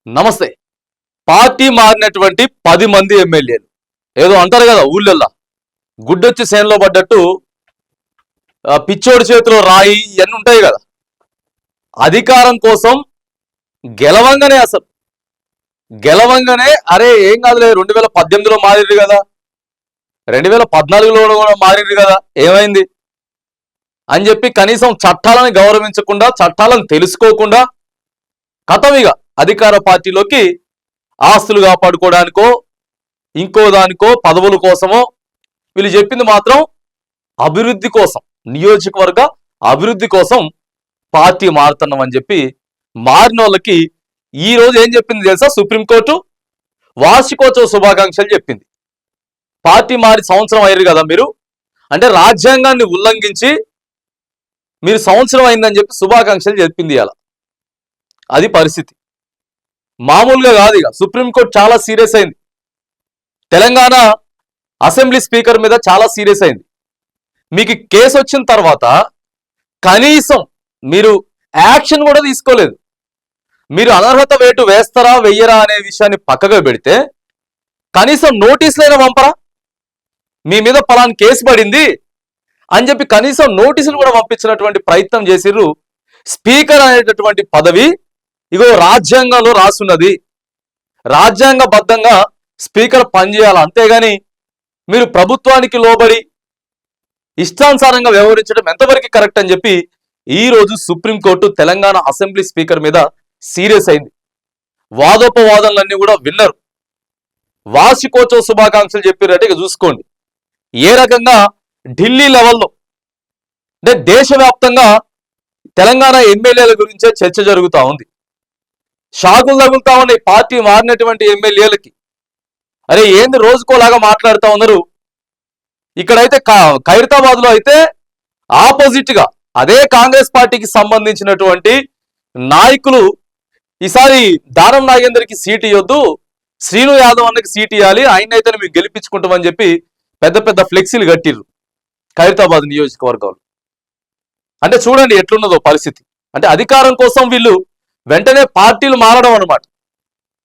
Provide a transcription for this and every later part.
నమస్తే. పార్టీ మారినటువంటి 10 మంది ఎమ్మెల్యేలు ఏదో అంటారు కదా ఊళ్ళల్లో, గుడ్డొచ్చి సేనలో పడ్డట్టు పిచ్చోడి చేతిలో రాయి ఇవన్నీ ఉంటాయి కదా. అధికారం కోసం గెలవంగానే అరే ఏం కాదులే, 2018లో మారింది కదా, 2014లో కూడా మారింది కదా, ఏమైంది అని చెప్పి కనీసం చట్టాలను గౌరవించకుండా, చట్టాలను తెలుసుకోకుండా కథమిగా అధికార పార్టీలోకి ఆస్తులు కాపాడుకోవడానికో ఇంకో దానికో పదవుల కోసమో. వీళ్ళు చెప్పింది మాత్రం అభివృద్ధి కోసం, నియోజకవర్గ అభివృద్ధి కోసం పార్టీ మారుతున్నాం అని చెప్పి మారిన వాళ్ళకి ఈ రోజు ఏం చెప్పింది తెలుసా? సుప్రీంకోర్టు వార్షికోత్సవ శుభాకాంక్షలు చెప్పింది. పార్టీ మారి సంవత్సరం అయ్యారు కదా మీరు, అంటే రాజ్యాంగాన్ని ఉల్లంఘించి మీరు సంవత్సరం అయిందని చెప్పి శుభాకాంక్షలు చెప్పింది. అలా అది పరిస్థితి, మామూలుగా కాదు. ఇక సుప్రీంకోర్టు చాలా సీరియస్ అయింది. తెలంగాణ అసెంబ్లీ స్పీకర్ మీద చాలా సీరియస్ అయింది. మీకు కేసు వచ్చిన తర్వాత కనీసం మీరు యాక్షన్ కూడా తీసుకోలేదు. మీరు అనర్హత వేటు వేస్తారా వెయ్యరా అనే విషయాన్ని పక్కగా పెడితే కనీసం నోటీసులైనా పంపరా? మీ మీద పలానా కేసు పడింది అని చెప్పి కనీసం నోటీసులు కూడా పంపించినటువంటి ప్రయత్నం చేసిర్రు. స్పీకర్ అనేటటువంటి పదవి ఇగో రాజ్యాంగంలో రాసున్నది, రాజ్యాంగబద్ధంగా స్పీకర్ పనిచేయాలి. అంతేగాని మీరు ప్రభుత్వానికి లోబడి ఇష్టానుసారంగా వ్యవహరించడం ఎంతవరకు కరెక్ట్ అని చెప్పి ఈ రోజు సుప్రీంకోర్టు తెలంగాణ అసెంబ్లీ స్పీకర్ మీద సీరియస్ అయింది. వాదోపవాదనలన్నీ కూడా విన్నారు. వార్షికోత్సవ శుభాకాంక్షలు చెప్పినట్టు ఇక చూసుకోండి. ఏ రకంగా ఢిల్లీ లెవెల్లో అంటే దేశవ్యాప్తంగా తెలంగాణ ఎమ్మెల్యేల గురించే చర్చ జరుగుతూ ఉంది. షాకులు తగులుతా ఉన్నాయి పార్టీ మారినటువంటి ఎమ్మెల్యేలకి. అరే ఏంది రోజుకోలాగా మాట్లాడుతూ ఉన్నారు. ఇక్కడైతే ఖైరతాబాద్ లో అయితే ఆపోజిట్ గా అదే కాంగ్రెస్ పార్టీకి సంబంధించినటువంటి నాయకులు ఈసారి దానం నాగేందర్కి సీట్ ఇవ్వద్దు, శ్రీను యాదవ్ అన్నకి సీట్ ఇవ్వాలి, ఆయనైతే మేము గెలిపించుకుంటామని చెప్పి పెద్ద పెద్ద ఫ్లెక్సీలు కట్టిర్రు ఖైరతాబాద్ నియోజకవర్గంలో. అంటే చూడండి ఎట్లున్నదో పరిస్థితి. అంటే అధికారం కోసం వీళ్ళు వెంటనే పార్టీలు మారడం అనమాట.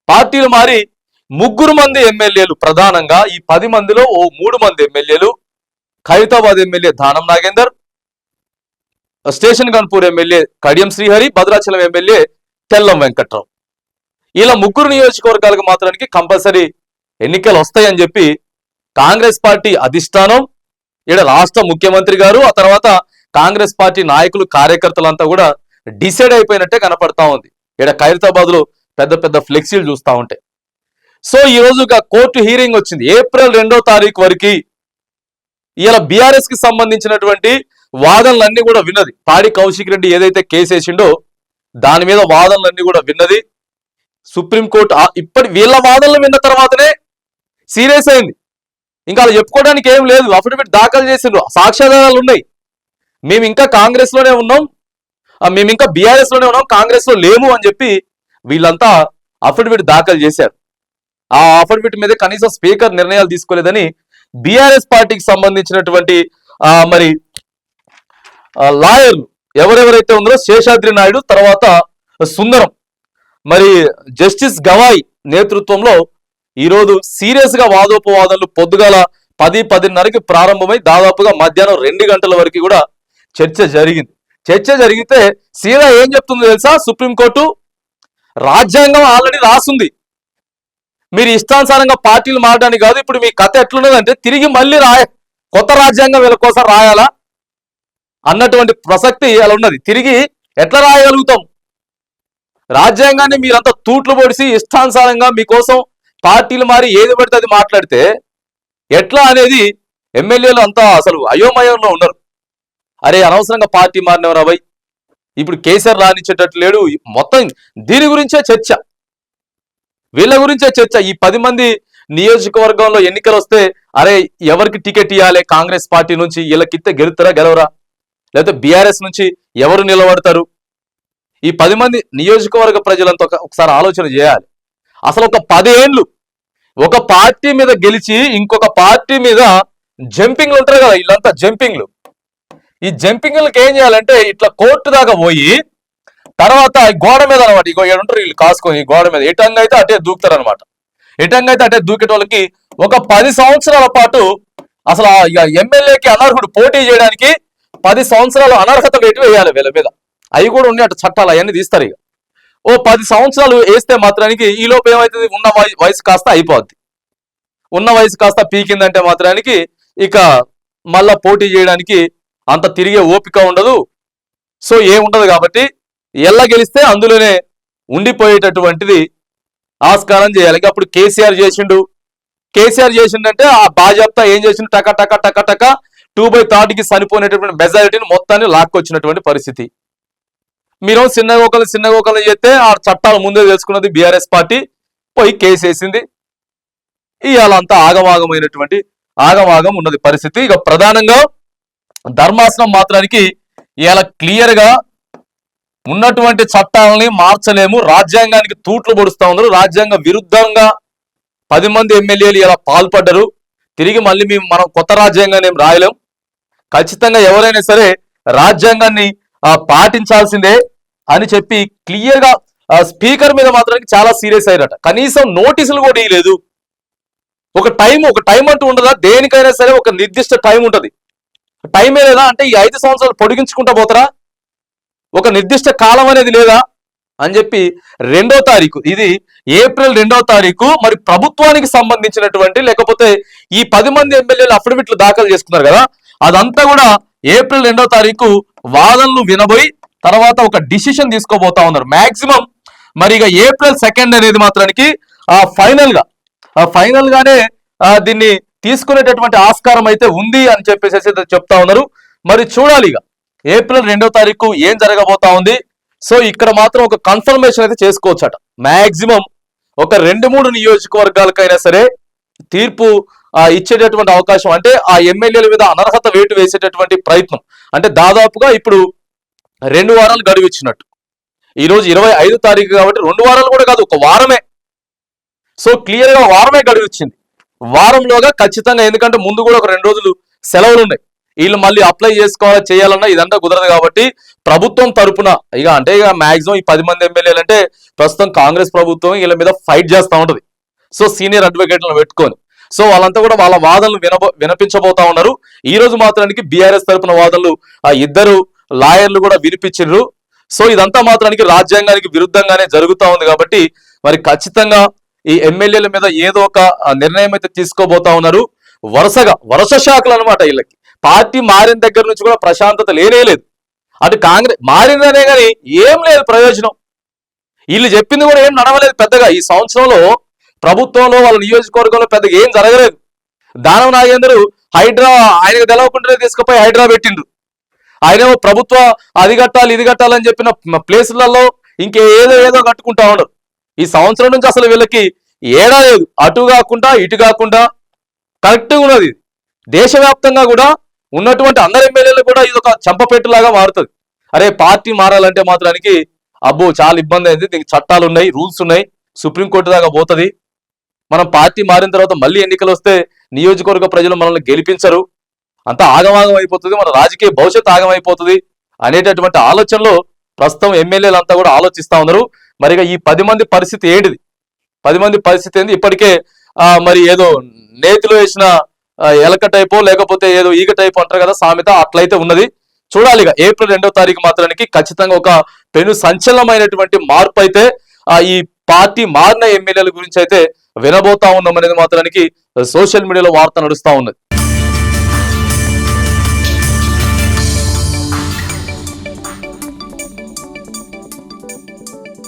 పార్టీలు మారి 3 మంది ఎమ్మెల్యేలు, ప్రధానంగా ఈ 10 మందిలో ఓ 3 మంది ఎమ్మెల్యేలు, Khairatabad MLA Danam Nagender, Station Ghanpur MLA Kadiyam Srihari, Bhadrachalam MLA Tellam Venkatrao, ఇలా 3 నియోజకవర్గాలకు మాత్రానికి కంపల్సరీ ఎన్నికలు వస్తాయని చెప్పి కాంగ్రెస్ పార్టీ అధిష్టానం, ఈడ రాష్ట్ర ముఖ్యమంత్రి గారు, ఆ తర్వాత కాంగ్రెస్ పార్టీ నాయకులు కార్యకర్తలంతా కూడా డిసైడ్ అయిపోయినట్టే కనపడతా ఉంది. ఈడ ఖైరతాబాద్ లో పెద్ద పెద్ద ఫ్లెక్సీలు చూస్తూ ఉంటాయి. సో ఈ రోజు కోర్టు హీరింగ్ వచ్చింది. ఏప్రిల్ 2వ తారీఖు వరకు ఇలా బీఆర్ఎస్ కి సంబంధించినటువంటి వాదనలన్నీ కూడా విన్నది. పాడి కౌశిక్ రెడ్డి ఏదైతే కేసు వేసిండో దాని మీద వాదనలన్నీ కూడా విన్నది సుప్రీంకోర్టు. ఇప్పటి వీళ్ళ వాదనలు విన్న తర్వాతనే సీరియస్ అయింది. ఇంకా అలా చెప్పుకోవడానికి ఏం లేదు. అఫిడవిట్ దాఖలు చేసిండ్రు, సాక్ష్యాధారాలు ఉన్నాయి. మేము ఇంకా కాంగ్రెస్ లోనే ఉన్నాం, మేము ఇంకా బీఆర్ఎస్ లోనే ఉన్నాం, కాంగ్రెస్ లో లేము అని చెప్పి వీళ్ళంతా అఫిడవిట్ దాఖలు చేశారు. ఆ అఫిడవిట్ మీద కనీసం స్పీకర్ నిర్ణయాలు తీసుకోలేదని బీఆర్ఎస్ పార్టీకి సంబంధించినటువంటి మరి లాయర్లు ఎవరెవరైతే ఉందో శేషాద్రి నాయుడు, తర్వాత సుందరం, మరి జస్టిస్ గవాయ్ నేతృత్వంలో ఈరోజు సీరియస్ గా వాదోపవాదాలు పొద్దుగాల 10-10:30కి ప్రారంభమై దాదాపుగా మధ్యాహ్నం 2 గంటల వరకు కూడా చర్చ జరిగింది. చర్చ జరిగితే సీదా ఏం చెప్తుందో తెలుసా? సుప్రీంకోర్టు రాజ్యాంగం ఆల్రెడీ రాసుంది, మీరు ఇష్టానుసారంగా పార్టీలు మారడానికి కాదు. ఇప్పుడు మీ కథ ఎట్లున్నదంటే తిరిగి మళ్ళీ కొత్త రాజ్యాంగం వీళ్ళ కోసం రాయాలా అన్నటువంటి ప్రసక్తి అలా ఉన్నది. తిరిగి ఎట్లా రాయగలుగుతాం? రాజ్యాంగాన్ని మీరంతా తూట్లు పొడిసి ఇష్టానుసారంగా మీకోసం పార్టీలు మారి ఏది పడితే అది మాట్లాడితే ఎట్లా అనేది ఎమ్మెల్యేలు అంతా అసలు అయోమయంలో ఉన్నారు. అరే అనవసరంగా పార్టీ మారినవరా భయ్, ఇప్పుడు కేసీఆర్ రానిచ్చేటట్టు లేడు. మొత్తం దీని గురించే చర్చ, వీళ్ళ గురించే చర్చ. ఈ 10 మంది నియోజకవర్గంలో ఎన్నికలు వస్తే అరే ఎవరికి టికెట్ ఇవ్వాలి కాంగ్రెస్ పార్టీ నుంచి, వీళ్ళకిస్తే గెలుస్తారా గెలవరా, లేకపోతే బీఆర్ఎస్ నుంచి ఎవరు నిలబడతారు? ఈ 10 మంది నియోజకవర్గ ప్రజలంతా ఒకసారి ఆలోచన చేయాలి. అసలు ఒక 10 ఏళ్ళు ఒక పార్టీ మీద గెలిచి ఇంకొక పార్టీ మీద జంపింగ్లు ఉంటారు కదా, వీళ్ళంతా జంపింగ్లు. ఈ జంపింగ్లకు ఏం చేయాలంటే ఇట్లా కోర్టు దాకా పోయి తర్వాత ఈ గోడ మీద అనమాట, ఇగో ఏడుంటారు వీళ్ళు కాసుకొని, ఈ గోడ మీద ఎటంగా అయితే అటే దూకుతారు అనమాట. ఎటంగా అయితే అటే దూకేట వాళ్ళకి ఒక 10 సంవత్సరాల పాటు అసలు ఇక ఎమ్మెల్యేకి అనర్హుడు పోటీ చేయడానికి 10 సంవత్సరాలు అనర్హత వేటు వేయాలి వీళ్ళ మీద. అవి కూడా ఉన్నాయి, అటు చట్టాలు అవన్నీ తీస్తారు. ఇక ఓ 10 సంవత్సరాలు వేస్తే మాత్రానికి ఈ లోపు ఏమవుతుంది, ఉన్న వయసు కాస్త అయిపోద్ది. ఉన్న వయసు కాస్త పీకిందంటే మాత్రానికి ఇక మళ్ళా పోటీ చేయడానికి అంత తిరిగే ఓపిక ఉండదు. సో ఏముండదు కాబట్టి ఎల్ల గెలిస్తే అందులోనే ఉండిపోయేటటువంటిది ఆస్కారం చేయాలి. అప్పుడు కేసీఆర్ చేసిండంటే ఆ బాజాప్తా ఏం చేసిండు, టక టక టక టక 2/3కి చనిపోయినటువంటి మెజారిటీని మొత్తాన్ని లాక్కొచ్చినటువంటి పరిస్థితి. మీరు చిన్నగోకలు చేస్తే ఆ చట్టాలు ముందే తెలుసుకున్నది బీఆర్ఎస్ పార్టీ, పోయి కేసు వేసింది. ఇవాళ అంతా ఆగమాగం ఉన్నది పరిస్థితి. ఇక ప్రధానంగా ధర్మాసనం మాత్రానికి ఇవాళ క్లియర్ గా ఉన్నటువంటి చట్టాలని మార్చలేము, రాజ్యాంగానికి తూట్లు పొడుస్తా ఉన్నారు, రాజ్యాంగ విరుద్ధంగా 10 మంది ఎమ్మెల్యేలు ఇలా పాల్పడ్డరు, తిరిగి మళ్ళీ మనం కొత్త రాజ్యాంగాన్ని ఏం రాయలేం, ఖచ్చితంగా ఎవరైనా సరే రాజ్యాంగాన్ని పాటించాల్సిందే అని చెప్పి క్లియర్ గా స్పీకర్ మీద మాత్రానికి చాలా సీరియస్ అయ్యారట. కనీసం నోటీసులు కూడా ఇవ్వలేదు. ఒక టైం అంటూ ఉండదా, దేనికైనా సరే ఒక నిర్దిష్ట టైం ఉంటది. టైమే లేదా అంటే ఈ 5 సంవత్సరాలు పొడిగించుకుంటా పోతారా, ఒక నిర్దిష్ట కాలం అనేది లేదా అని చెప్పి 2వ తారీఖు, ఇది ఏప్రిల్ 2వ తారీఖు మరి ప్రభుత్వానికి సంబంధించినటువంటి లేకపోతే ఈ 10 మంది ఎమ్మెల్యేలు అఫిడవిట్లు దాఖలు చేసుకున్నారు కదా, అదంతా కూడా ఏప్రిల్ 2వ తారీఖు వాదనలు వినబోయి తర్వాత ఒక డిసిషన్ తీసుకోబోతా ఉన్నారు. మాక్సిమం మరి ఇక ఏప్రిల్ 2 అనేది మాత్రానికి ఫైనల్ గానే దీన్ని తీసుకునేటటువంటి ఆస్కారం అయితే ఉంది అని చెప్పేసి చెప్తా ఉన్నారు. మరి చూడాలి ఇక ఏప్రిల్ 2వ తారీఖు ఏం జరగబోతా ఉంది. సో ఇక్కడ మాత్రం ఒక కన్ఫర్మేషన్ అయితే చేసుకోవచ్చట. మాక్సిమం ఒక 2-3 నియోజకవర్గాలకైనా సరే తీర్పు ఇచ్చేటటువంటి అవకాశం, అంటే ఆ ఎమ్మెల్యేల మీద అనర్హత వేటు వేసేటటువంటి ప్రయత్నం, అంటే దాదాపుగా ఇప్పుడు 2 వారాలు గడువు ఇచ్చినట్టు. ఈరోజు 25వ తారీఖు కాబట్టి 2 వారాలు కూడా కాదు, ఒక వారమే. సో క్లియర్ గా వారమే గడువు ఇచ్చింది. వారంలోగా ఖచ్చితంగా, ఎందుకంటే ముందు కూడా ఒక 2 రోజులు సెలవులు ఉన్నాయి, వీళ్ళు మళ్ళీ అప్లై చేయాలన్నా ఇదంతా కుదరదు కాబట్టి ప్రభుత్వం తరపున ఇక మాక్సిమం ఈ 10 మంది ఎమ్మెల్యేలు అంటే ప్రస్తుతం కాంగ్రెస్ ప్రభుత్వం వీళ్ళ మీద ఫైట్ చేస్తూ ఉంటది. సో సీనియర్ అడ్వకేట్లను పెట్టుకొని సో వాళ్ళంతా కూడా వాళ్ళ వాదనలు వినిపించబోతా ఉన్నారు. ఈ రోజు మాత్రానికి బీఆర్ఎస్ తరపున వాదనలు 2 లాయర్లు కూడా వినిపించారు. సో ఇదంతా మాత్రానికి రాజ్యాంగానికి విరుద్ధంగానే జరుగుతా ఉంది కాబట్టి మరి ఖచ్చితంగా ఈ ఎమ్మెల్యేల మీద ఏదో ఒక నిర్ణయం అయితే తీసుకోబోతా ఉన్నారు. వరుస శాఖలు అనమాట. వీళ్ళకి పార్టీ మారిన దగ్గర నుంచి కూడా ప్రశాంతత లేనేలేదు. అటు కాంగ్రెస్ మారిందనే కానీ ఏం లేదు ప్రయోజనం. వీళ్ళు చెప్పింది కూడా ఏం నడవలేదు పెద్దగా. ఈ సంవత్సరంలో ప్రభుత్వంలో వాళ్ళ నియోజకవర్గంలో పెద్దగా ఏం జరగలేదు. దానం నాగేందర్ హైడ్రా ఆయనకు తెలవకుండానే తీసుకుపోయి హైడ్రా పెట్టిండ్రు. ఆయన ప్రభుత్వ అది కట్టాలి ఇది కట్టాలని చెప్పిన ప్లేసులలో ఏదో కట్టుకుంటా ఉన్నారు. ఈ సంవత్సరం నుంచి అసలు వీళ్ళకి ఏడా లేదు, అటు కాకుండా ఇటు కాకుండా కరెక్ట్గా ఉన్నది. దేశవ్యాప్తంగా కూడా ఉన్నటువంటి అందరు ఎమ్మెల్యేలు కూడా ఇది ఒక చంపపెట్టులాగా మారుతుంది. అరే పార్టీ మారాలంటే మాత్రానికి అబ్బో చాలా ఇబ్బంది అయింది, దీనికి చట్టాలు ఉన్నాయి, రూల్స్ ఉన్నాయి, సుప్రీంకోర్టు దాకా పోతుంది. మనం పార్టీ మారిన తర్వాత మళ్ళీ ఎన్నికలు వస్తే నియోజకవర్గ ప్రజలు మనల్ని గెలిపించరు, అంతా ఆగమాగం అయిపోతుంది, మన రాజకీయ భవిష్యత్తు ఆగమైపోతుంది అనేటటువంటి ఆలోచనలో ప్రస్తుతం ఎమ్మెల్యేలు అంతా కూడా ఆలోచిస్తా ఉన్నారు. మరిగా ఈ 10 మంది పరిస్థితి ఏంటిది, 10 మంది పరిస్థితి ఏంది? ఇప్పటికే మరి ఏదో నేతిలో వేసిన ఎలక టైపో లేకపోతే ఏదో ఈగ టైపు అంటారు కదా సామెత, అట్లయితే ఉన్నది. చూడాలి ఇక ఏప్రిల్ 2వ తారీఖు మాత్రానికి ఖచ్చితంగా ఒక పెను సంచలనమైనటువంటి మార్పు అయితే ఈ పార్టీ మారిన ఎమ్మెల్యేల గురించి అయితే వినబోతా ఉన్నాం అనేది మాత్రానికి సోషల్ మీడియాలో వార్త నడుస్తా ఉన్నది.